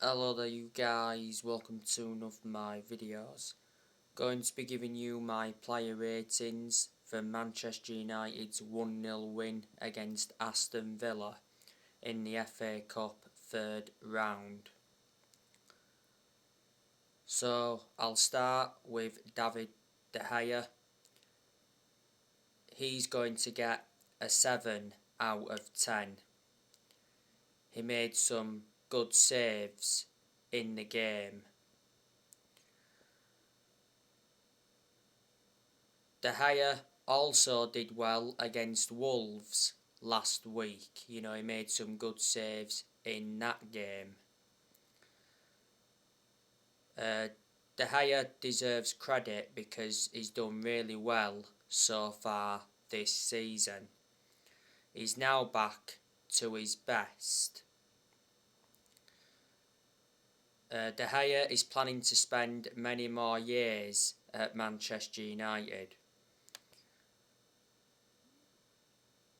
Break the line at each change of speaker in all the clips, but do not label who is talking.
Hello there you guys, welcome to one of my videos. Going to be giving you my player ratings for Manchester United's 1-0 win against Aston Villa in the FA Cup third round. So I'll start with David De Gea. He's going to get a 7 out of 10. He made some good saves in the game. De Gea also did well against Wolves last week. He made some good saves in that game. De Gea deserves credit because he's done really well so far this season. He's now back to his best. De Gea is planning to spend many more years at Manchester United.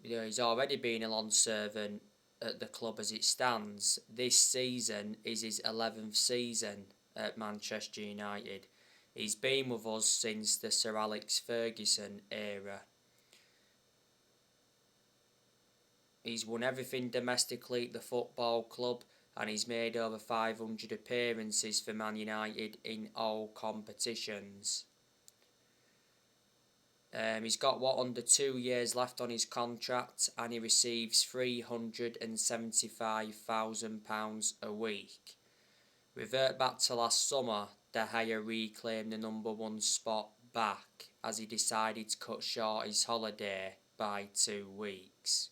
He's already been a loan servant at the club as it stands. This season is his 11th season at Manchester United. He's been with us since the Sir Alex Ferguson era. He's won everything domestically at the football club, and he's made over 500 appearances for Man United in all competitions. He's got under 2 years left on his contract, and he receives £375,000 a week. Revert back to last summer, De Gea reclaimed the #1 spot back as he decided to cut short his holiday by 2 weeks.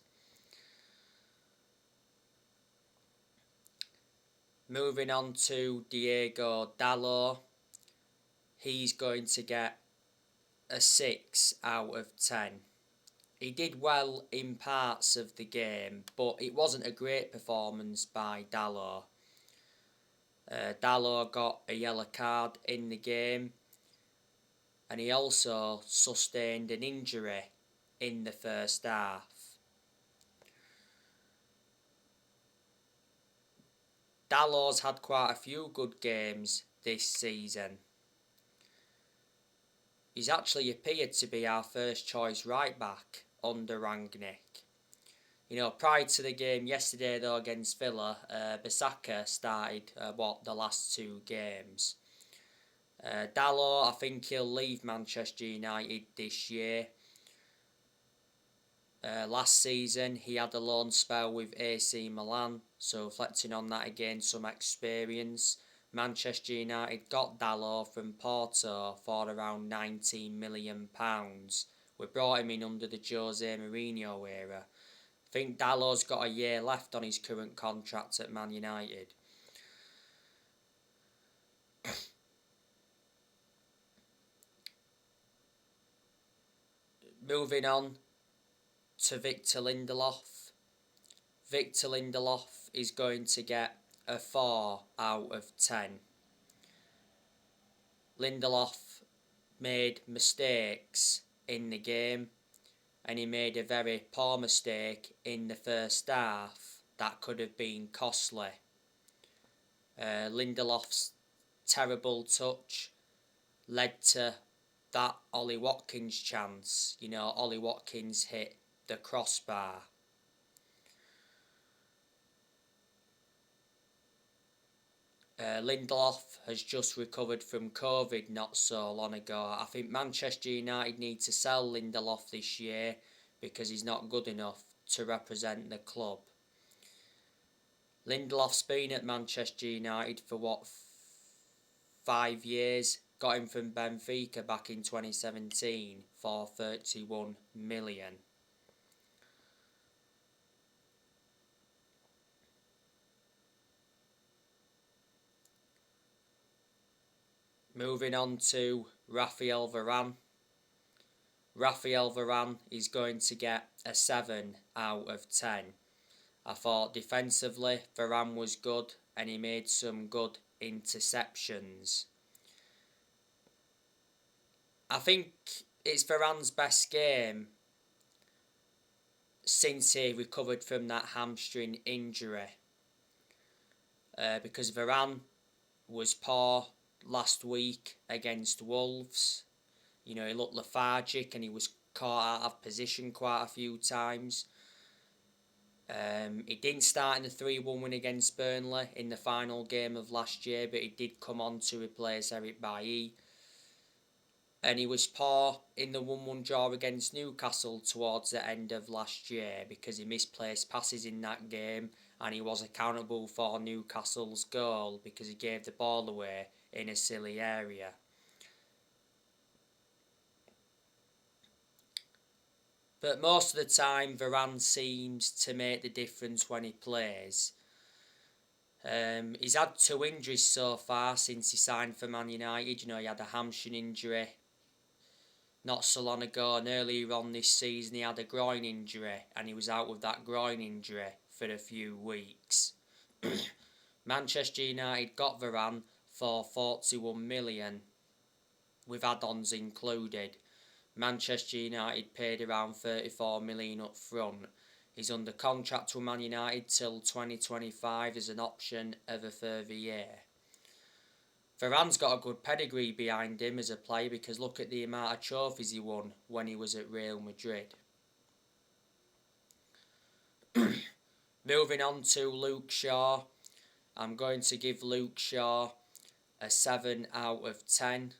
Moving on to Diego Dalot, he's going to get a 6 out of 10. He did well in parts of the game, but it wasn't a great performance by Dalot. Dalot got a yellow card in the game, and he also sustained an injury in the first half. Dalot's had quite a few good games this season. He's actually appeared to be our first choice right back under Rangnick. Prior to the game yesterday though against Villa, Bissaka started the last 2 games. Dalot, I think he'll leave Manchester United this year. Last season he had a loan spell with AC Milan, so reflecting on that, again some experience. Manchester United got Dalot from Porto for around £19 million. We brought him in under the Jose Mourinho era. I think Dalot's got a year left on his current contract at Man United. Moving on to Victor Lindelof. Victor Lindelof is going to get a 4 out of 10. Lindelof made mistakes in the game, and he made a very poor mistake in the first half that could have been costly. Lindelof's terrible touch led to that Ollie Watkins chance. Ollie Watkins hit the crossbar. Lindelof has just recovered from COVID not so long ago. I think Manchester United need to sell Lindelof this year because he's not good enough to represent the club. Lindelof's been at Manchester United for 5 years. Got him from Benfica back in 2017 for 31 million. Moving on to Raphael Varane. Raphael Varane is going to get a 7 out of 10. I thought defensively Varane was good, and he made some good interceptions. I think it's Varane's best game since he recovered from that hamstring injury. because Varane was poor last week against Wolves. You know, he looked lethargic and he was caught out of position quite a few times. He didn't start in the 3-1 win against Burnley in the final game of last year, but he did come on to replace Eric Bailly. And he was poor in the 1-1 draw against Newcastle towards the end of last year because he misplaced passes in that game, and he was accountable for Newcastle's goal because he gave the ball away in a silly area. But most of the time, Varane seems to make the difference when he plays. He's had 2 injuries so far since he signed for Man United. You know, he had a hamstring injury not so long ago, and earlier on this season he had a groin injury, and he was out with that groin injury for a few weeks. Manchester United got Varane for 41 million, with add-ons included. Manchester United paid around 34 million up front. He's under contract with Man United till 2025 as an option of a further year. Varane's got a good pedigree behind him as a player because look at the amount of trophies he won when he was at Real Madrid. Moving on to Luke Shaw. I'm going to give Luke Shaw a 7 out of 10.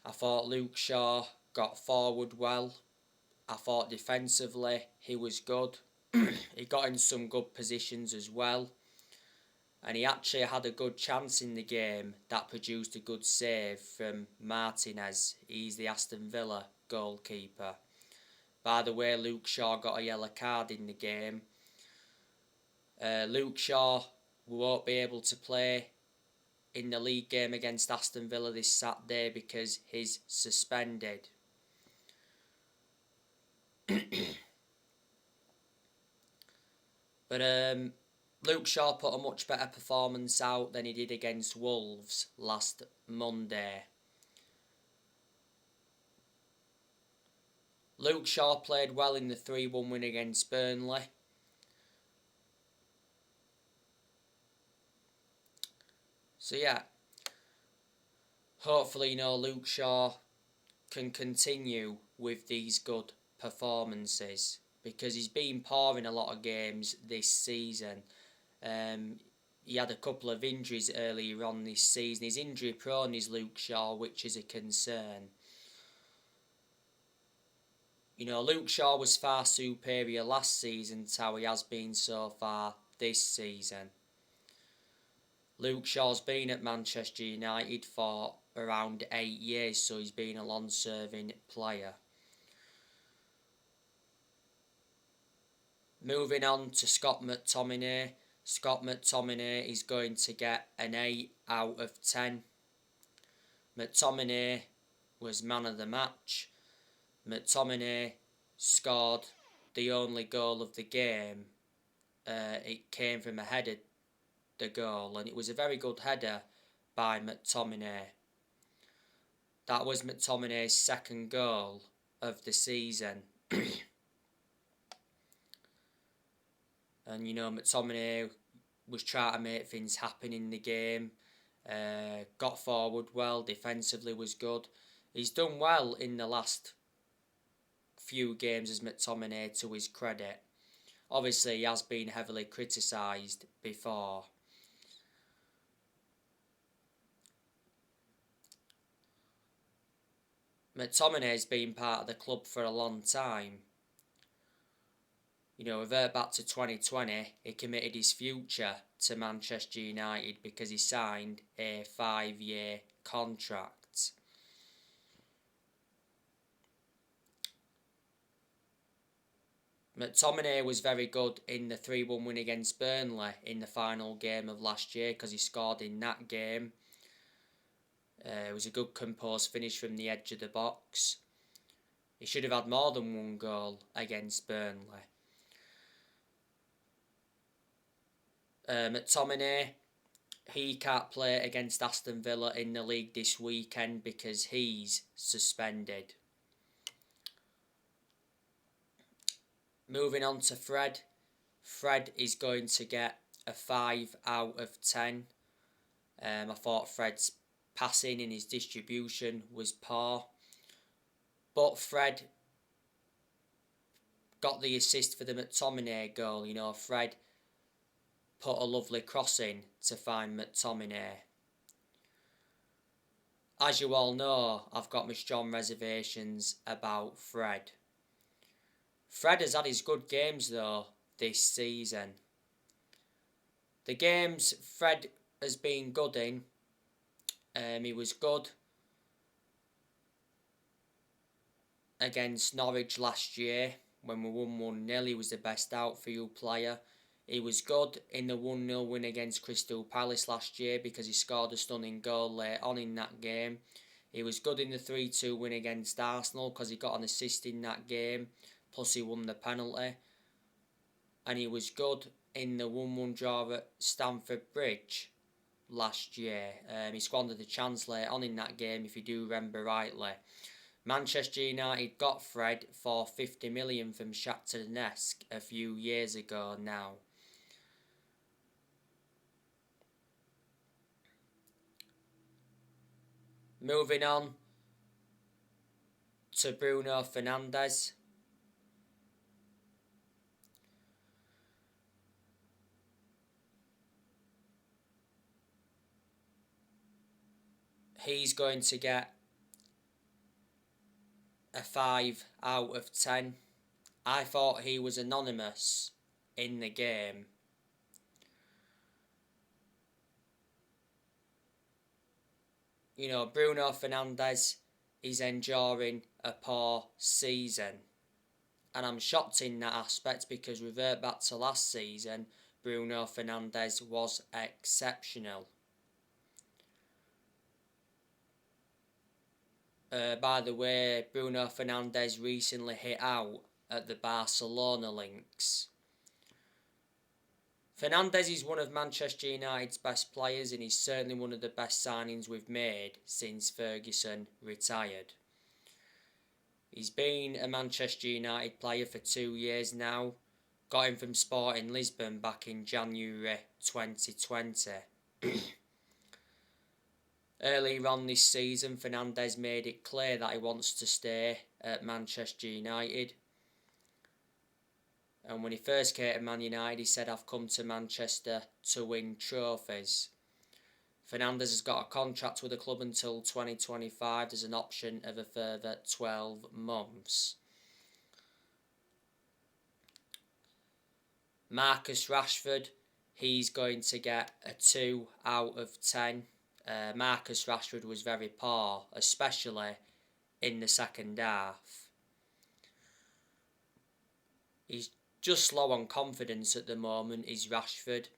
I thought Luke Shaw got forward well. I thought defensively he was good. He got in some good positions as well. And he actually had a good chance in the game that produced a good save from Martinez. He's the Aston Villa goalkeeper. By the way, Luke Shaw got a yellow card in the game. Luke Shaw won't be able to play in the league game against Aston Villa this Saturday because he's suspended. But Luke Shaw put a much better performance out than he did against Wolves last Monday. Luke Shaw played well in the 3-1 win against Burnley. So yeah, hopefully, Luke Shaw can continue with these good performances because he's been poor in a lot of games this season. He had a couple of injuries earlier on this season. He's injury prone, is Luke Shaw, which is a concern. Luke Shaw was far superior last season to how he has been so far this season. Luke Shaw's been at Manchester United for around 8 years, so he's been a long-serving player. Moving on to Scott McTominay. Scott McTominay is going to get an 8 out of 10. McTominay was man of the match. McTominay scored the only goal of the game. It came from a header, the goal, and it was a very good header by McTominay. That was McTominay's second goal of the season. And McTominay was trying to make things happen in the game. Got forward well, defensively was good. He's done well in the last few games as McTominay, to his credit. Obviously he has been heavily criticised before. McTominay's been part of the club for a long time. Revert back to 2020, he committed his future to Manchester United because he signed a 5-year contract. McTominay was very good in the 3-1 win against Burnley in the final game of last year because he scored in that game. It was a good composed finish from the edge of the box. He should have had more than one goal against Burnley. McTominay, he can't play against Aston Villa in the league this weekend because he's suspended. Moving on to Fred. Fred is going to get a 5 out of 10. I thought Fred's passing and his distribution was poor. But Fred got the assist for the McTominay goal. You know, Fred put a lovely cross in to find McTominay. As you all know, I've got my strong reservations about Fred. Fred has had his good games though this season. The games Fred has been good in, he was good against Norwich last year when we won 1-0. He was the best outfield player. He was good in the 1-0 win against Crystal Palace last year because he scored a stunning goal late on in that game. He was good in the 3-2 win against Arsenal because he got an assist in that game, plus he won the penalty. And he was good in the 1-1 draw at Stamford Bridge last year. He squandered the chance late on in that game, if you do remember rightly. Manchester United got Fred for 50 million from Shakhtar Donetsk a few years ago now. Moving on to Bruno Fernandes. He's going to get a 5 out of 10. I thought he was anonymous in the game. You know, Bruno Fernandes is enduring a poor season. And I'm shocked in that aspect because revert back to last season, Bruno Fernandes was exceptional. By the way, Bruno Fernandes recently hit out at the Barcelona links. Fernandes is one of Manchester United's best players and he's certainly one of the best signings we've made since Ferguson retired. He's been a Manchester United player for 2 years now. Got him from Sporting Lisbon back in January 2020. Earlier on this season, Fernandes made it clear that he wants to stay at Manchester United. And when he first came to Man United, he said, "I've come to Manchester to win trophies." Fernandes has got a contract with the club until 2025. There's an option of a further 12 months. Marcus Rashford, he's going to get a 2 out of 10. Marcus Rashford was very poor, especially in the second half. He's just low on confidence at the moment, is Rashford.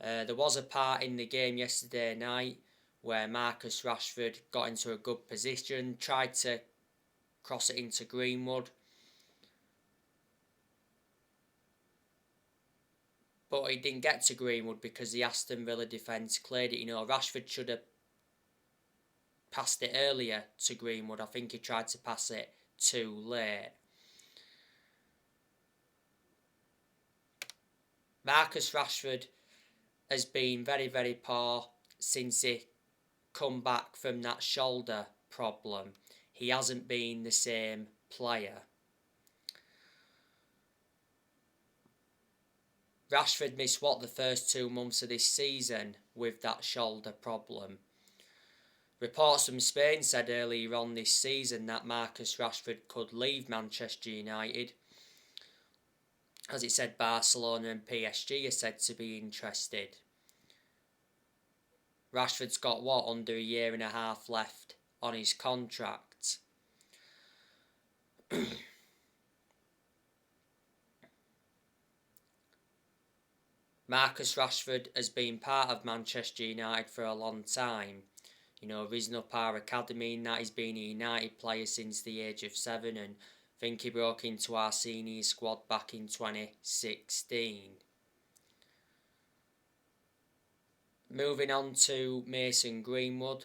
There was a part in the game yesterday night where Marcus Rashford got into a good position, tried to cross it into Greenwood, but he didn't get to Greenwood because the Aston Villa defence cleared it. You know, Rashford should have passed it earlier to Greenwood. I think he tried to pass it too late. Marcus Rashford has been very, very poor since he come back from that shoulder problem. He hasn't been the same player. Rashford missed the first 2 months of this season with that shoulder problem. Reports from Spain said earlier on this season that Marcus Rashford could leave Manchester United. As it said, Barcelona and PSG are said to be interested. Rashford's got under a year and a half left on his contract. Marcus Rashford has been part of Manchester United for a long time. You know, risen up our academy and that he's been a United player since the age of 7, and I think he broke into our senior squad back in 2016. Moving on to Mason Greenwood.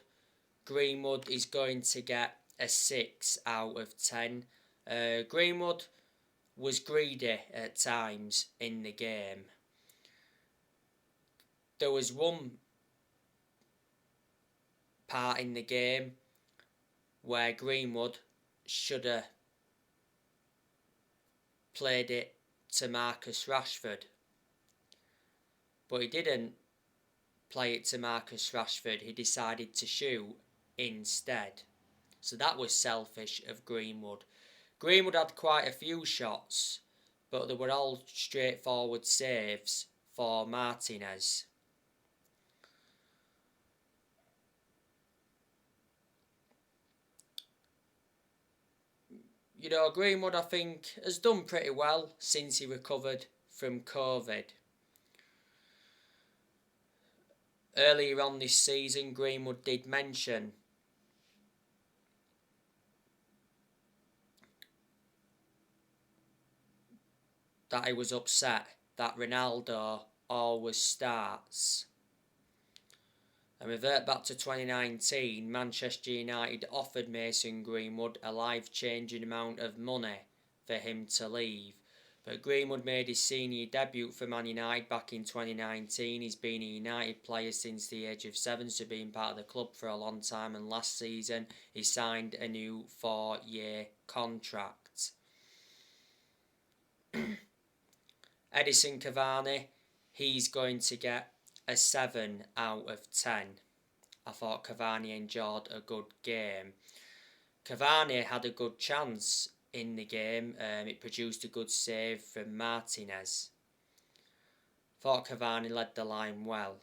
Greenwood is going to get a 6 out of 10. Greenwood was greedy at times in the game. there was one part in the game where Greenwood should have played it to Marcus Rashford, but he didn't play it to Marcus Rashford. He decided to shoot instead. So that was selfish of Greenwood. Greenwood had quite a few shots, but they were all straightforward saves for Martinez. You know, Greenwood, I think, has done pretty well since he recovered from COVID. Earlier on this season, Greenwood did mention that he was upset that Ronaldo always starts. And revert back to 2019, Manchester United offered Mason Greenwood a life-changing amount of money for him to leave. But Greenwood made his senior debut for Man United back in 2019. He's been a United player since the age of 7, so being part of the club for a long time. And last season, he signed a new 4-year contract. Edison Cavani, he's going to get a 7 out of 10. I thought Cavani enjoyed a good game. Cavani had a good chance in the game. It produced a good save from Martinez. Thought Cavani led the line well.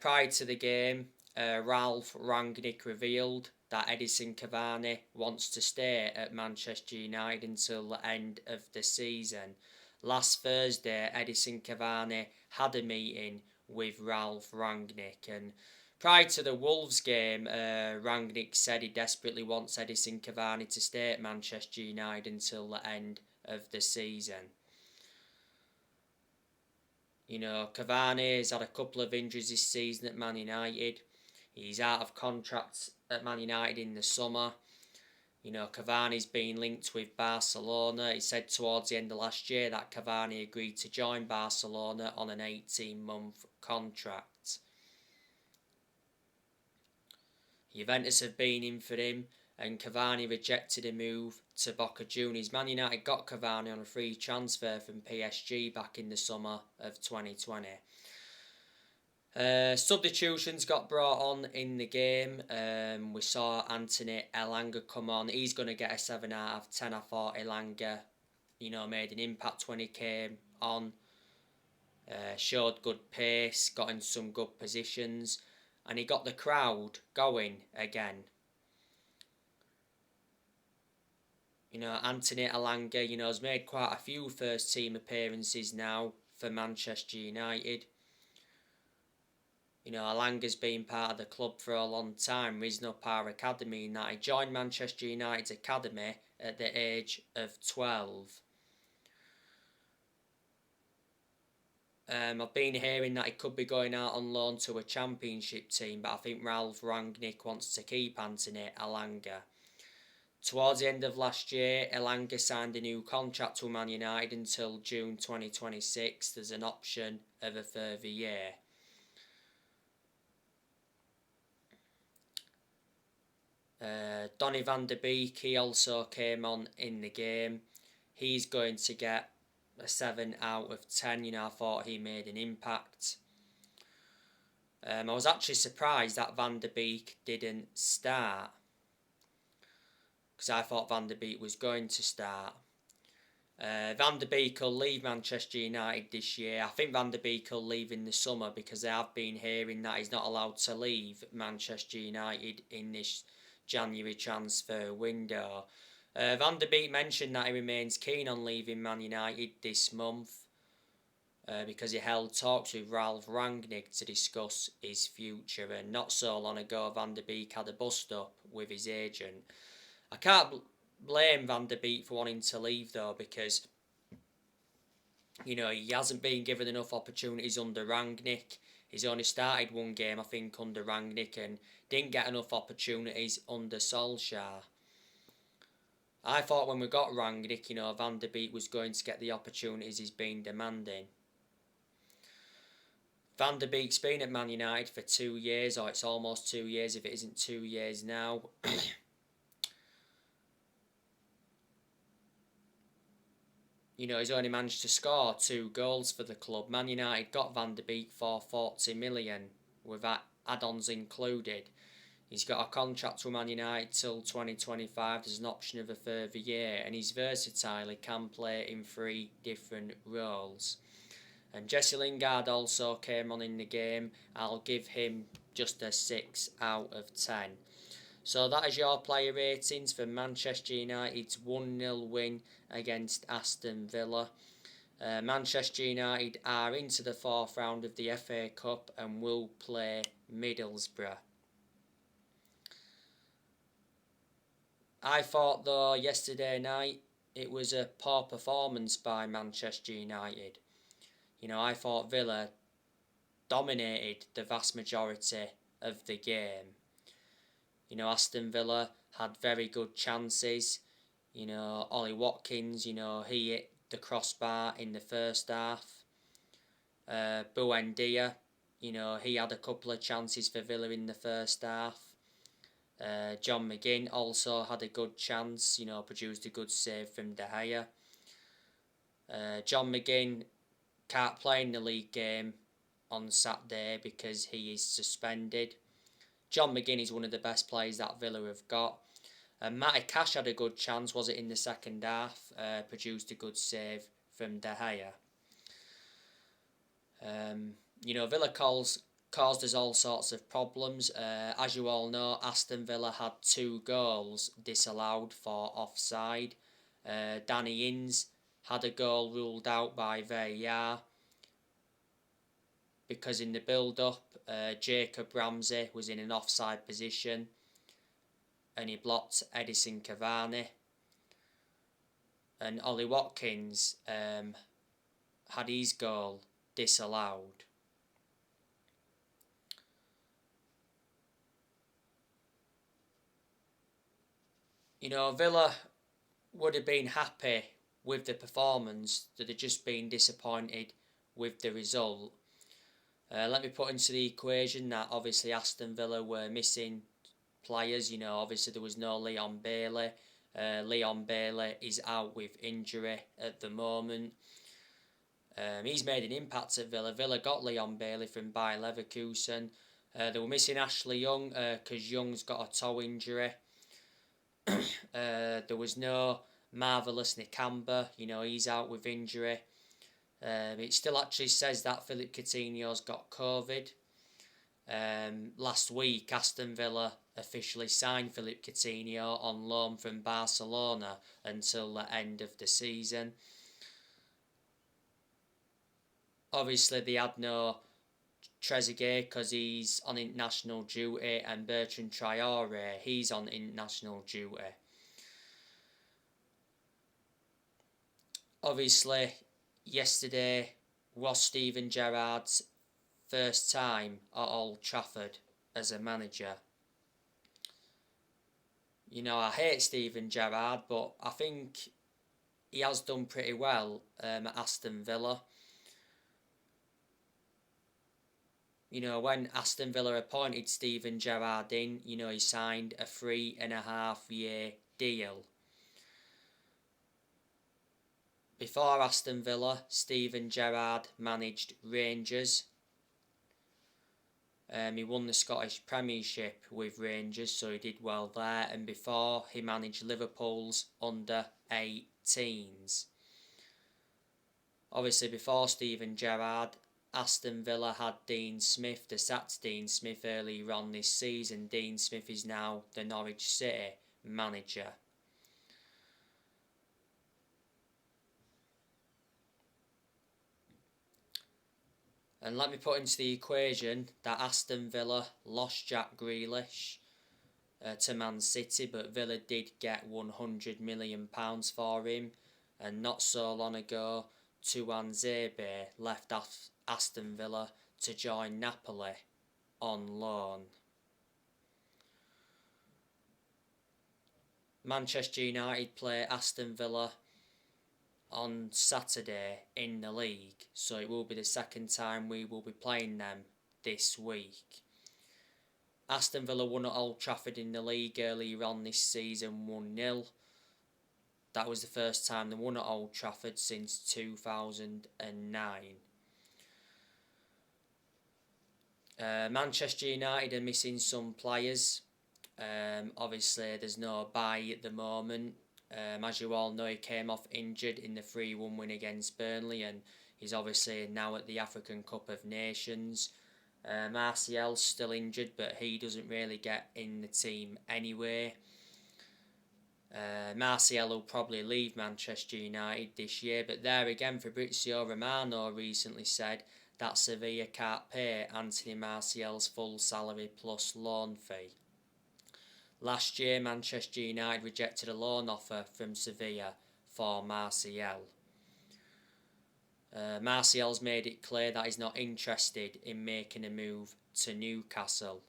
Prior to the game, Ralph Rangnick revealed that Edison Cavani wants to stay at Manchester United until the end of the season. Last Thursday, Edison Cavani had a meeting with Ralph Rangnick, and prior to the Wolves game, Rangnick said he desperately wants Edison Cavani to stay at Manchester United until the end of the season. You know, Cavani has had a couple of injuries this season at Man United. He's out of contract at Man United in the summer. You know, Cavani's been linked with Barcelona. He said towards the end of last year that Cavani agreed to join Barcelona on an 18-month contract. Juventus have been in for him, and Cavani rejected a move to Boca Juniors. Man United got Cavani on a free transfer from PSG back in the summer of 2020. Substitutions got brought on in the game. We saw Anthony Elanga come on. He's going to get a 7 out of 10. I thought Elanga, made an impact when he came on. Showed good pace, got in some good positions, and he got the crowd going again. Anthony Elanga, has made quite a few first team appearances now for Manchester United. Elanga's been part of the club for a long time, risen up our academy, and that he joined Manchester United's academy at the age of 12. I've been hearing that he could be going out on loan to a championship team, but I think Ralph Rangnick wants to keep Anthony Elanga. Towards the end of last year, Elanga signed a new contract with Man United until June 2026. There's an option of a further year. Donny van der Beek, he also came on in the game. He's going to get a 7 out of 10. I thought he made an impact. I was actually surprised that Van der Beek didn't start, because I thought Van der Beek was going to start. Van der Beek will leave Manchester United this year. I think Van der Beek will leave in the summer, because I have been hearing that he's not allowed to leave Manchester United in this January transfer window. Van der Beek mentioned that he remains keen on leaving Man United this month, because he held talks with Ralph Rangnick to discuss his future, and not so long ago Van der Beek had a bust-up with his agent. I can't blame Van der Beek for wanting to leave though, because he hasn't been given enough opportunities under Rangnick. He's only started one game, I think, under Rangnick, and didn't get enough opportunities under Solskjaer. I thought when we got Rangnick, Van der Beek was going to get the opportunities he's been demanding. Van der Beek's been at Man United for 2 years, or it's almost 2 years if it isn't 2 years now. He's only managed to score 2 goals for the club. Man United got Van der Beek for 40 million, with add-ons included. He's got a contract with Man United till 2025. There's an option of a further year, and he's versatile. He can play in 3 different roles. And Jesse Lingard also came on in the game. I'll give him just a 6 out of 10. So that is your player ratings for Manchester United's 1-0 win against Aston Villa. Manchester United are into the 4th round of the FA Cup and will play Middlesbrough. I thought though yesterday night it was a poor performance by Manchester United. I thought Villa dominated the vast majority of the game. Aston Villa had very good chances. Ollie Watkins, he hit the crossbar in the first half. Buendia, he had a couple of chances for Villa in the first half. John McGinn also had a good chance, produced a good save from De Gea. John McGinn can't play in the league game on Saturday because he is suspended. John McGinn is one of the best players that Villa have got. Matty Cash had a good chance, was it in the second half? Produced a good save from De Gea. Villa caused us all sorts of problems. As you all know, Aston Villa had 2 goals disallowed for offside. Danny Ings had a goal ruled out by VAR because in the build-up, Jacob Ramsey was in an offside position and he blocked Edison Cavani. And Ollie Watkins had his goal disallowed. Villa would have been happy with the performance, that had just been disappointed with the result. Let me put into the equation that obviously Aston Villa were missing players. Obviously there was no Leon Bailey. Leon Bailey is out with injury at the moment. He's made an impact at Villa. Villa got Leon Bailey from Bayer Leverkusen. They were missing Ashley Young because Young's got a toe injury. There was no Marvellous Nakamba. He's out with injury. It still actually says that Philippe Coutinho's got COVID. Last week, Aston Villa officially signed Philippe Coutinho on loan from Barcelona until the end of the season. Obviously, they had no Trezeguet because he's on international duty, and Bertrand Traore, he's on international duty. Obviously, yesterday was Steven Gerrard's first time at Old Trafford as a manager. I hate Steven Gerrard, but I think he has done pretty well at Aston Villa. When Aston Villa appointed Steven Gerrard in, he signed a 3.5-year deal. Before Aston Villa, Steven Gerrard managed Rangers. He won the Scottish Premiership with Rangers, so he did well there. And before, he managed Liverpool's under-18s. Obviously, before Steven Gerrard, Aston Villa had Dean Smith. They sacked Dean Smith earlier on this season. Dean Smith is now the Norwich City manager. And let me put into the equation that Aston Villa lost Jack Grealish to Man City, but Villa did get £100 million for him. And not so long ago, Tuanzebe left Aston Villa to join Napoli on loan. Manchester United play Aston Villa on Saturday in the league, so it will be the second time we will be playing them this week. Aston Villa won at Old Trafford in the league earlier on this season 1-0. That was the first time they won at Old Trafford since 2009. Manchester United are missing some players. Obviously there's no Bailly at the moment. As you all know, he came off injured in the 3-1 win against Burnley, and he's obviously now at the African Cup of Nations. Martial's still injured, but he doesn't really get in the team anyway. Martial will probably leave Manchester United this year, but there again, Fabrizio Romano recently said that Sevilla can't pay Anthony Martial's full salary plus loan fee. Last year, Manchester United rejected a loan offer from Sevilla for Martial. Martial's made it clear that he's not interested in making a move to Newcastle.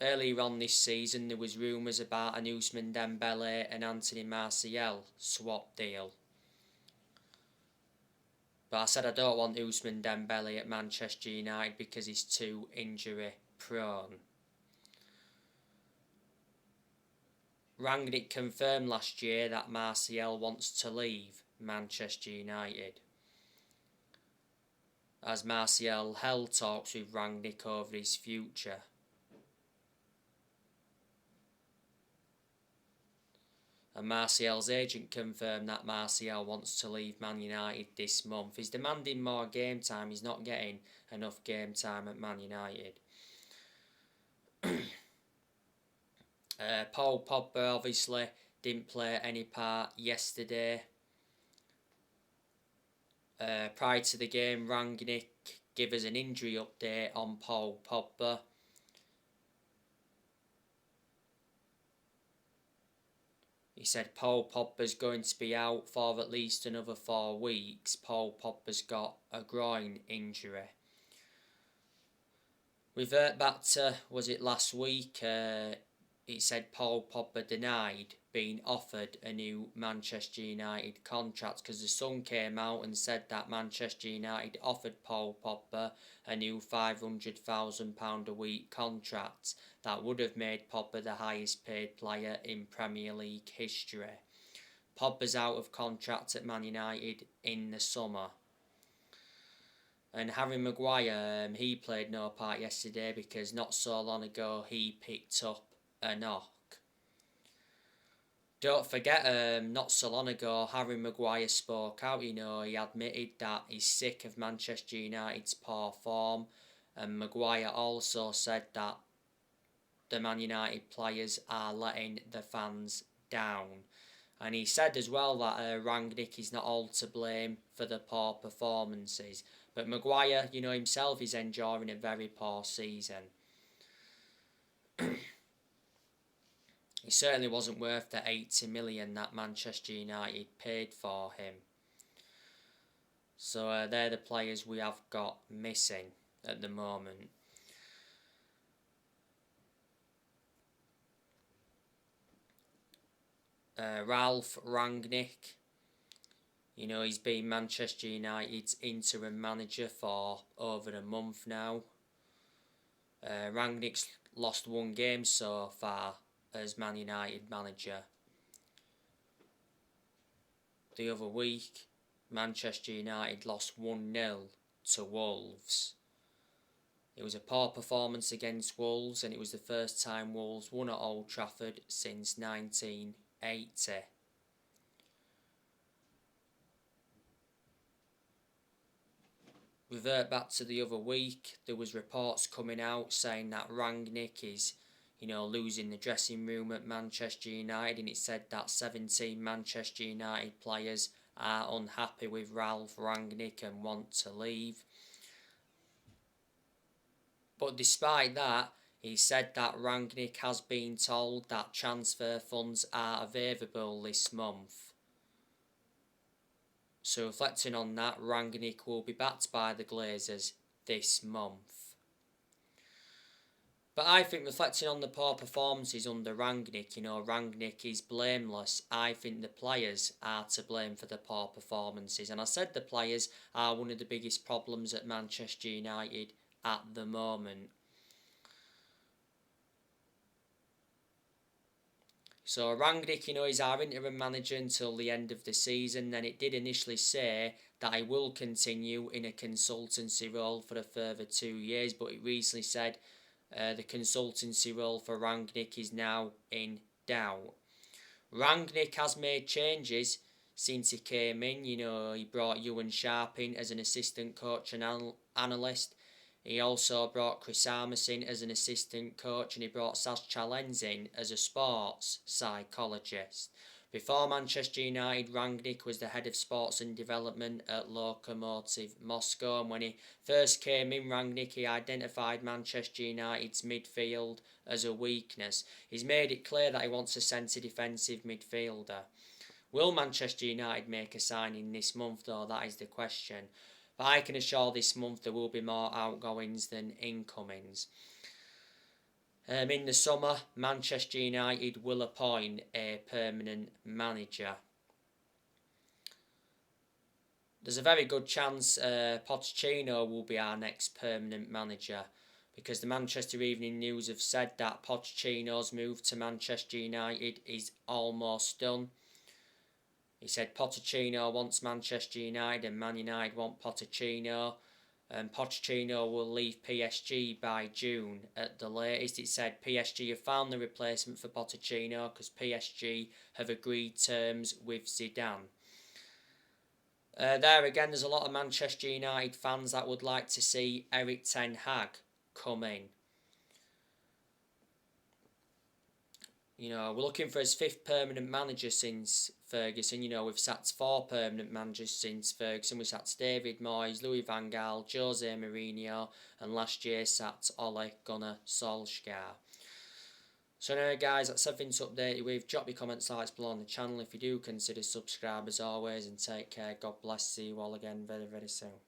Earlier on this season, there was rumours about an Ousmane Dembele and Anthony Martial swap deal. But I said I don't want Ousmane Dembele at Manchester United because he's too injury prone. Rangnick confirmed last year that Martial wants to leave Manchester United, as Martial held talks with Rangnick over his future. And Martial's agent confirmed that Martial wants to leave Man United this month. He's demanding more game time. He's not getting enough game time at Man United. Paul Pogba obviously didn't play any part yesterday. Prior to the game, Rangnick gave us an injury update on Paul Pogba. He said Paul Pogba's going to be out for at least another 4 weeks. Paul Pogba's got a groin injury. Revert back to, was it last week? It said Paul Pogba denied being offered a new Manchester United contract, because the Sun came out and said that Manchester United offered Paul Pogba a new £500,000 a week contract that would have made Pogba the highest paid player in Premier League history. Pogba's out of contract at Man United in the summer. And Harry Maguire, he played no part yesterday because not so long ago he picked up a knock. Don't forget, not so long ago, Harry Maguire spoke out. He admitted that he's sick of Manchester United's poor form, and Maguire also said that the Man United players are letting the fans down. And he said as well that Rangnick is not all to blame for the poor performances. But Maguire, himself is enduring a very poor season. He certainly wasn't worth the 80 million that Manchester United paid for him. So they're the players we have got missing at the moment. Ralph Rangnick, he's been Manchester United's interim manager for over a month now. Rangnick's lost 1 game so far as Man United manager. The other week, Manchester United lost 1-0 to Wolves. It was a poor performance against Wolves, and it was the first time Wolves won at Old Trafford since 1980. Revert back to the other week, there was reports coming out saying that Rangnick is losing the dressing room at Manchester United, and it said that 17 Manchester United players are unhappy with Ralph Rangnick and want to leave. But despite that, he said that Rangnick has been told that transfer funds are available this month. So reflecting on that, Rangnick will be backed by the Glazers this month. But I think reflecting on the poor performances under Rangnick, Rangnick is blameless. I think the players are to blame for the poor performances. And I said the players are one of the biggest problems at Manchester United at the moment. So Rangnick, is our interim manager until the end of the season. Then it did initially say that I will continue in a consultancy role for a further 2 years, but it recently said the consultancy role for Rangnick is now in doubt. Rangnick has made changes since he came in. He brought Ewan Sharp in as an assistant coach and analyst. He also brought Chris Armas in as an assistant coach, and he brought Saz Chalens in as a sports psychologist. Before Manchester United, Rangnick was the head of sports and development at Lokomotiv Moscow, and when he first came in, Rangnick identified Manchester United's midfield as a weakness. He's made it clear that he wants a centre defensive midfielder. Will Manchester United make a signing this month, though? That is the question. But I can assure this month there will be more outgoings than incomings. In the summer, Manchester United will appoint a permanent manager. There's a very good chance Pochettino will be our next permanent manager, because the Manchester Evening News have said that Pochettino's move to Manchester United is almost done. He said Pochettino wants Manchester United and Man United want Pochettino. And Pochettino will leave PSG by June at the latest. It said PSG have found the replacement for Pochettino because PSG have agreed terms with Zidane. There again, there's a lot of Manchester United fans that would like to see Erik ten Hag come in. We're looking for his 5th permanent manager since Ferguson. We've sacked 4 permanent managers since Ferguson. We sacked David Moyes, Louis van Gaal, Jose Mourinho, and last year sacked Ole Gunnar Solskjaer. So anyway guys, that's everything to update you with. Drop your comments, likes below on the channel if you do consider subscribe as always, and take care. God bless. See you all again very, very soon.